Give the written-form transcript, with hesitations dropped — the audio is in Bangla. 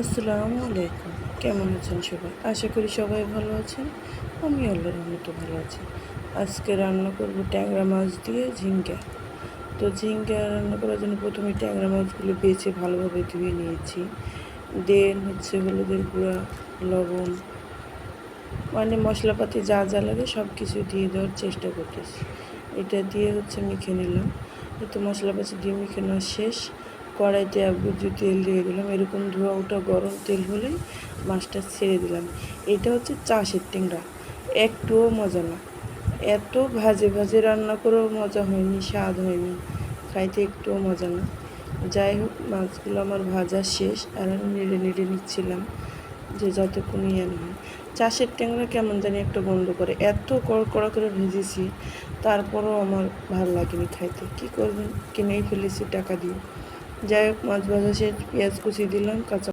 আসসালামু আলাইকুম। কেমন আছেন সবাই? আশা করি সবাই ভালো আছেন। আমি আল্লাহর রহমতে ভালো আছি। আজকে রান্না করব ট্যাংরা মাছ দিয়ে ঝিঙ্গা। তো ঝিঙ্গা রান্না করার জন্য প্রথমে ট্যাংরা মাছগুলো বেছে ভালোভাবে ধুয়ে নিয়েছি। দেন হলুদের গুঁড়া, লবণ, মানে মশলাপাতি যা যা লাগে সব কিছু দিয়ে দেওয়ার চেষ্টা করতেছি। এটা দিয়ে মেখে নিলাম। তো মশলাপাতি দিয়ে মেখে নেওয়া শেষ। কড়াইতে এক বুঝি তেল দিয়ে দিলাম। এরকম ধোয়া ওঠা গরম তেল হলেই মাছটা ছেড়ে দিলাম। এটা চাষের ট্যাংরা, একটুও মজা না। এত ভাজে ভাজে রান্না করেও মজা হয়নি, স্বাদ হয়নি, খাইতে একটুও মজা না। যাই হোক, মাছগুলো আমার ভাজা শেষ আর আমি নেড়ে নেড়ে নিচ্ছিলাম যে যাতে কোনো ইয়ে না হয়। চাষের ট্যাংরা কেমন জানি একটা গন্ধ করে, এত কড়া করে ভেজেছি, তারপরও আমার ভালো লাগেনি খাইতে। কী করবেন, কিনেই ফেলেছি টাকা দিয়ে। যাই হোক, মাছ ভাজা শেষ, পেঁয়াজ কুচি দিলাম, কাঁচা